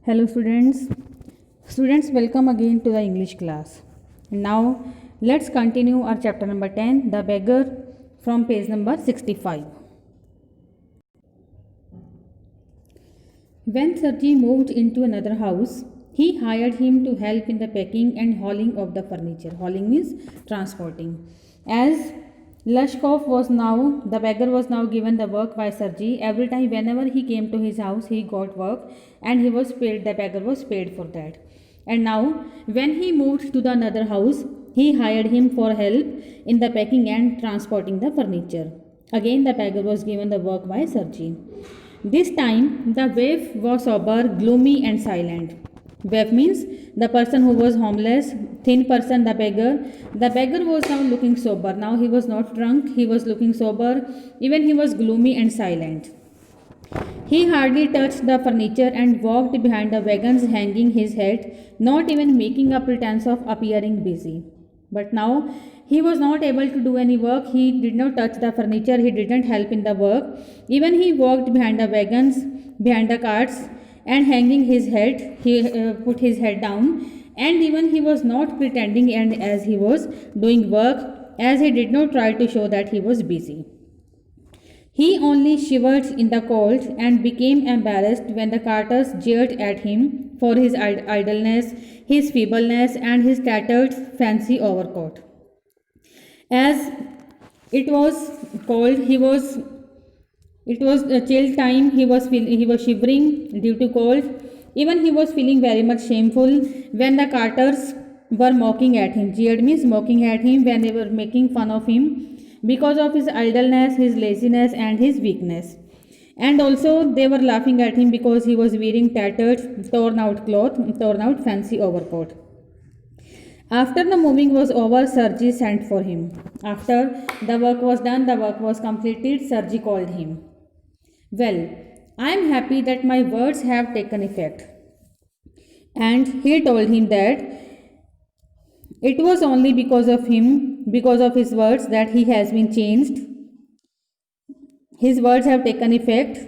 Hello students. Students, welcome again to the English class. Now let's continue our chapter number 10, The Beggar, from page number 65. When Sarji moved into another house, he hired him to help in the packing and hauling of the furniture. Hauling means transporting. As Lashkov was now, the beggar was now given the work by Sarji. Every time, whenever he came to his house, he got work and he was paid, the beggar was paid for that. And now, when he moved to the another house, he hired him for help in the packing and transporting the furniture. Again, the beggar was given the work by Sarji. This time, the waif was sober, gloomy, and silent. Waif means the person who was homeless, thin person, the beggar. The beggar was now looking sober. Now he was not drunk, he was looking sober. Even he was gloomy and silent. He hardly touched the furniture and walked behind the wagons, hanging his head, not even making a pretense of appearing busy. But now he was not able to do any work. He did not touch the furniture, he didn't help in the work. Even he walked behind the wagons, behind the carts, and hanging his head, he put his head down. And even he was not pretending, and as he was doing work, as he did not try to show that he was busy. He only shivered in the cold and became embarrassed when the carters jeered at him for his idleness, his feebleness, and his tattered fancy overcoat. As it was cold, it was a chill time. He was shivering due to cold. Even he was feeling very much shameful when the carters were mocking at him. Jeered means mocking at him when they were making fun of him because of his idleness, his laziness, and his weakness. And also they were laughing at him because he was wearing tattered, torn out cloth, torn out fancy overcoat. After the moving was over, Sarji sent for him. After the work was done, the work was completed, Sarji called him. Well, I am happy that my words have taken effect. And he told him that it was only because of him, because of his words, that he has been changed. His words have taken effect.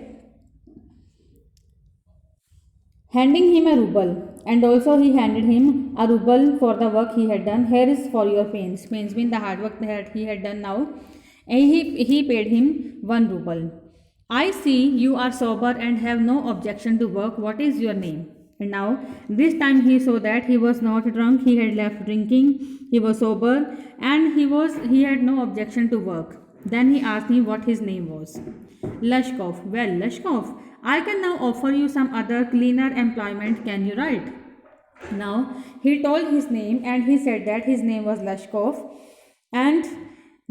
Handing him a ruble, and also he handed him a ruble for the work he had done. Here is for your pains. Pains mean the hard work that he had done now. And he paid him 1 ruble. I see you are sober and have no objection to work. What is your name? And now this time he saw that he was not drunk, he had left drinking, he was sober, and he had no objection to work. Then he asked me what his name was. Lashkov. Well, Lashkov, I can now offer you some other cleaner employment. Can you write? Now he told his name and he said that his name was Lashkov, and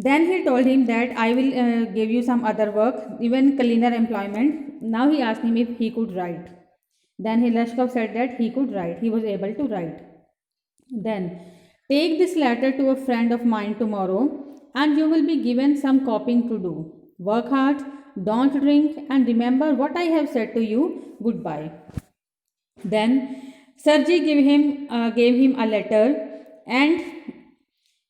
then he told him that I will give you some other work, even cleaner employment. Now he asked him if he could write. Then Lashkov said that he could write, he was able to write. Then, take this letter to a friend of mine tomorrow and you will be given some copying to do. Work hard, don't drink, and remember what I have said to you. Goodbye. Then Sarji gave him a letter, and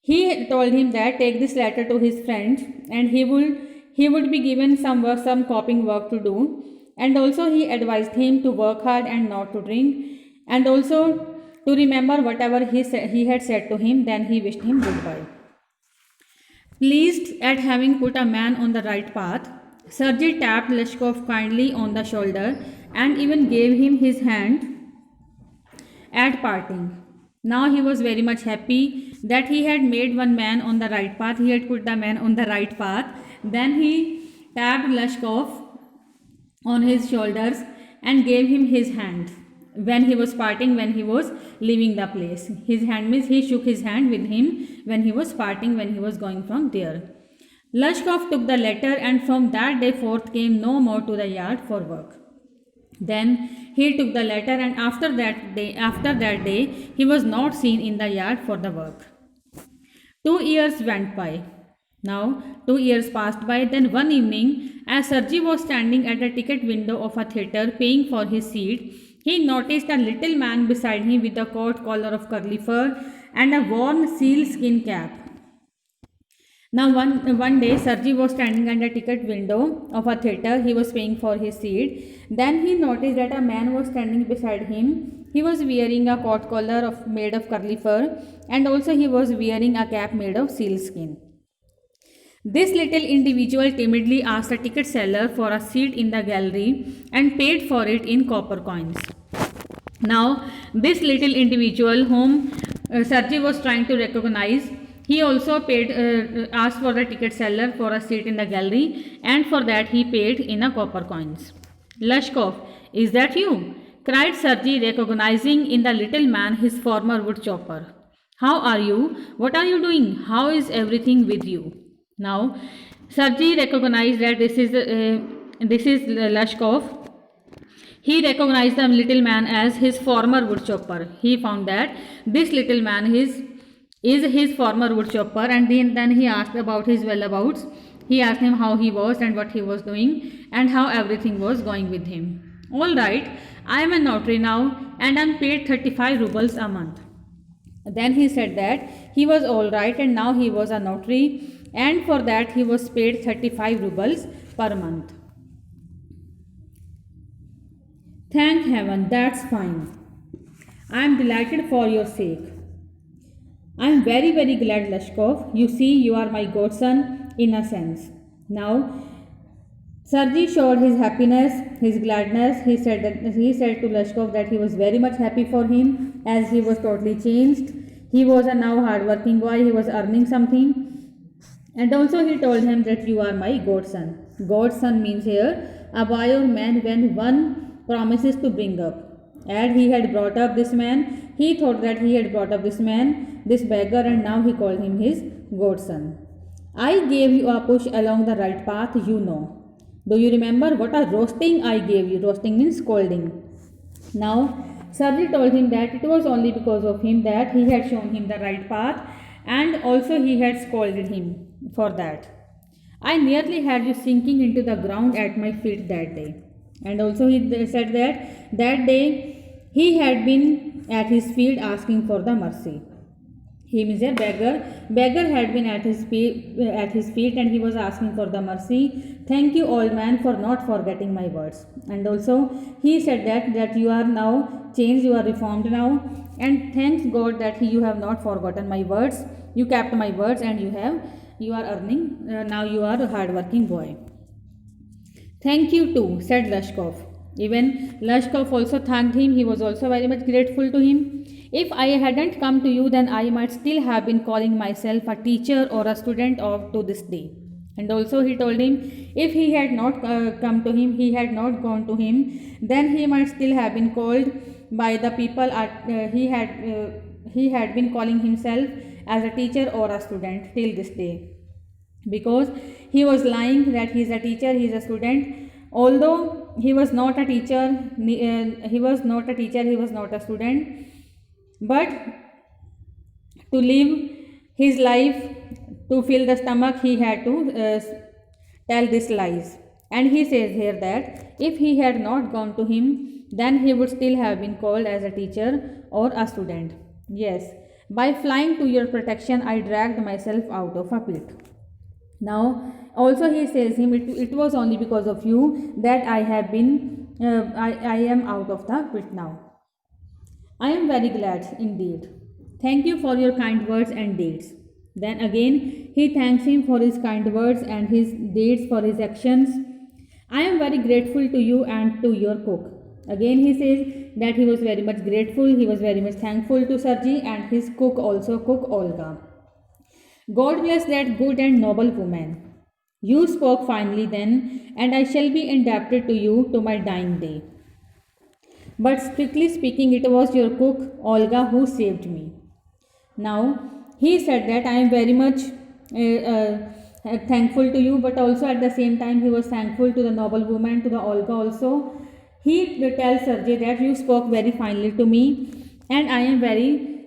he told him that take this letter to his friend and he would be given some work, some copying work to do. And also he advised him to work hard and not to drink, and also to remember whatever he had said to him. Then he wished him goodbye. Pleased at having put a man on the right path, Sarji tapped Lashkov kindly on the shoulder and even gave him his hand at parting. Now he was very much happy that he had made one man on the right path, he had put the man on the right path. Then he tapped Lashkov on his shoulders and gave him his hand when he was parting, when he was leaving the place. His hand means he shook his hand with him when he was parting, when he was going from there. Lashkov took the letter and from that day forth came no more to the yard for work. Then he took the letter and after that day he was not seen in the yard for the work. 2 years went by. Now 2 years passed by. Then one evening, as Sarji was standing at the ticket window of a theatre paying for his seat, he noticed a little man beside him with a coat collar of curly fur and a worn sealskin cap. Now, one day, Sergey was standing at the ticket window of a theatre. He was paying for his seat. Then he noticed that a man was standing beside him. He was wearing a coat collar made of curly fur, and also he was wearing a cap made of sealskin. This little individual timidly asked the ticket seller for a seat in the gallery and paid for it in copper coins. Now, this little individual whom Sergey was trying to recognize, he also asked for the ticket seller for a seat in the gallery, and for that he paid in a copper coins. Lashkov, is that you? Cried Sergey, recognizing in the little man his former wood chopper. How are you? What are you doing? How is everything with you? Now, Sergey recognized that this is Lashkov. He recognized the little man as his former woodchopper. He found that this little man is his former woodchopper, and then he asked about his whereabouts. He asked him how he was and what he was doing and how everything was going with him. All right, I am a notary now and I am paid 35 rubles a month. Then he said that he was all right and now he was a notary, and for that he was paid 35 rubles per month. Thank heaven, that's fine. I am delighted for your sake. I am very, very glad, Lashkov. You see, you are my godson in a sense. Now, Sergey showed his happiness, his gladness. He said to Lashkov that he was very much happy for him as he was totally changed. He was a now hard-working boy. He was earning something, and also he told him that you are my godson. Godson means here a boy or man when one promises to bring up. And he had brought up this man. He thought that he had brought up this man, this beggar, and now he called him his godson. I gave you a push along the right path, you know. Do you remember what a roasting I gave you? Roasting means scolding. Now, Sergey told him that it was only because of him that he had shown him the right path, and also he had scolded him for that. I nearly had you sinking into the ground at my feet that day. And also he said that day he had been at his feet asking for the mercy. He means a beggar. Beggar had been at his feet and he was asking for the mercy. Thank you, old man, for not forgetting my words. And also he said that you are now changed, you are reformed now, and thanks God that you have not forgotten my words. You kept my words, and you are earning. Now you are a hard-working boy. Thank you too, said Lashkov. Even Lashkov also thanked him. He was also very much grateful to him. If I hadn't come to you, then I might still have been calling myself a teacher or a student to this day. And also he told him if he had not come to him, he had not gone to him, then he might still have been called by the people he had been calling himself as a teacher or a student till this day. Because he was lying that he is a teacher, he is a student. Although he was not a teacher, he was not a student, but to live his life, to fill the stomach, he had to tell these lies. And he says here that if he had not gone to him, then he would still have been called as a teacher or a student. Yes, by flying to your protection, I dragged myself out of a pit. Now, also he says him, it was only because of you that I have been, I am out of the pit now. I am very glad indeed. Thank you for your kind words and deeds. Then again, he thanks him for his kind words and his deeds, for his actions. I am very grateful to you and to your cook. Again, he says that he was very much grateful, he was very much thankful to Sergey and his cook also, cook Olga. God bless that good and noble woman. You spoke finely then, and I shall be indebted to you to my dying day. But strictly speaking, it was your cook, Olga, who saved me. Now, he said that I am very much thankful to you, but also at the same time, he was thankful to the noble woman, to the Olga also. He tells Sergey that you spoke very finely to me, and I am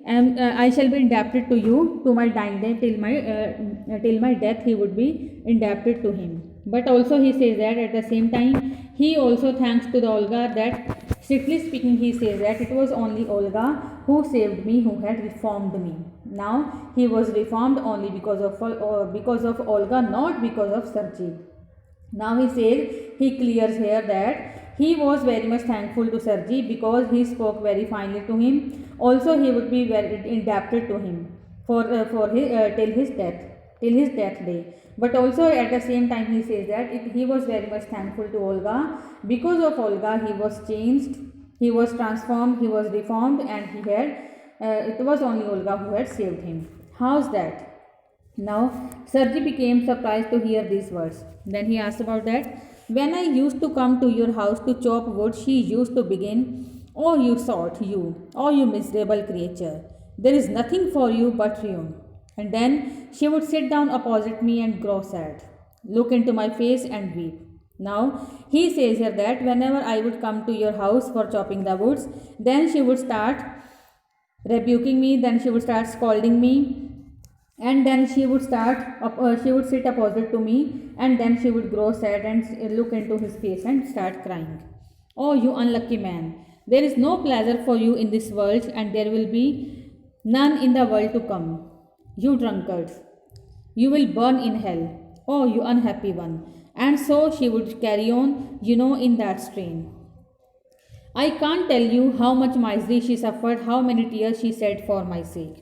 I shall be indebted to you to my dying day, till my death he would be indebted to him. But also he says that at the same time he also thanks to the Olga, that strictly speaking he says that it was only Olga who saved me, who had reformed me. Now he was reformed only because of Olga, not because of Sergey. Now he says, he clears here that he was very much thankful to Sergey because he spoke very finely to him. Also, he would be very indebted to him for his till his death day. But also at the same time, he says that he was very much thankful to Olga. Because of Olga, he was changed, he was transformed, he was reformed, and he had it was only Olga who had saved him. How's that? Now, Sergey became surprised to hear these words. Then he asked about that. When I used to come to your house to chop wood, she used to begin, "Oh, you sort, you, oh, you miserable creature. There is nothing for you but ruin." And then she would sit down opposite me and grow sad, look into my face and weep. Now, he says here that whenever I would come to your house for chopping the woods, then she would start rebuking me, then she would start scolding me, and then she would sit opposite to me, and then she would grow sad and look into his face and start crying. "Oh, you unlucky man, there is no pleasure for you in this world, and there will be none in the world to come. You drunkard, you will burn in hell. Oh, you unhappy one." And so she would carry on, in that strain. I can't tell you how much misery she suffered, how many tears she shed for my sake.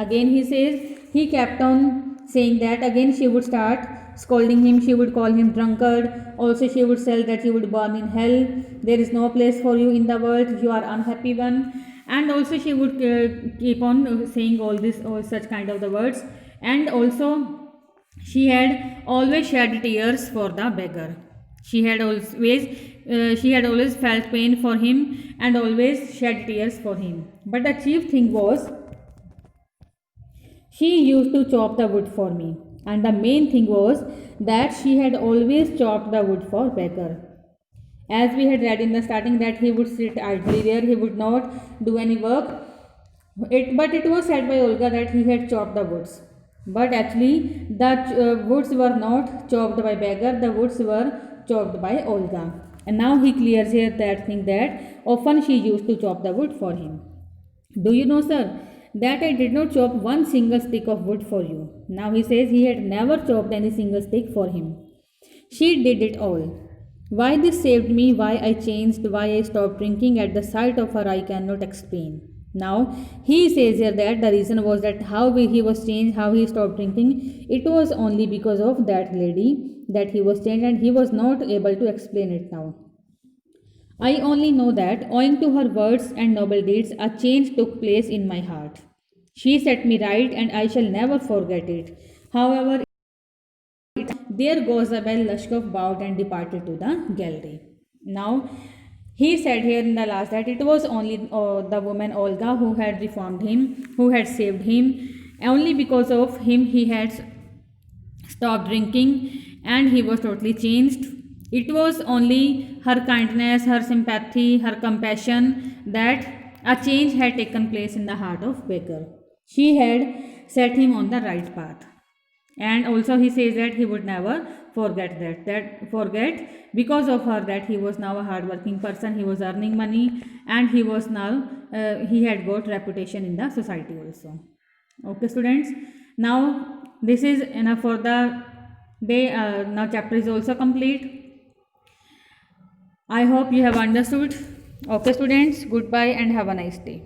Again, he says, he kept on saying that. Again, she would start scolding him, she would call him drunkard. Also, she would say that you would burn in hell. There is no place for you in the world, you are unhappy one. And also, she would keep on saying all such kind of the words. And also, she had always shed tears for the beggar. She had always felt pain for him and always shed tears for him. But the chief thing was, she used to chop the wood for me. And the main thing was that she had always chopped the wood for beggar. As we had read in the starting that he would sit idly there, he would not do any work. But it was said by Olga that he had chopped the woods. But actually, the woods were not chopped by beggar, the woods were chopped by Olga. And now he clears here that thing that often she used to chop the wood for him. "Do you know, sir, that I did not chop one single stick of wood for you?" Now he says he had never chopped any single stick for him. "She did it all. Why this saved me, why I changed, why I stopped drinking at the sight of her, I cannot explain." Now he says here that the reason was that he was changed, how he stopped drinking, it was only because of that lady that he was changed, and he was not able to explain it now. "I only know that, owing to her words and noble deeds, a change took place in my heart. She set me right, and I shall never forget it. However, there goes the bell." Lashkov bowed and departed to the gallery. Now, he said here in the last that it was only the woman Olga who had reformed him, who had saved him. Only because of him he had stopped drinking and he was totally changed. It was only her kindness, her sympathy, her compassion that a change had taken place in the heart of beggar. She had set him on the right path. And also he says that he would never forget forget because of her that he was now a hardworking person, he was earning money, and he was now he had got reputation in the society also. Okay students, now this is enough for the day. Now chapter is also complete. I hope you have understood. Okay students, goodbye and have a nice day.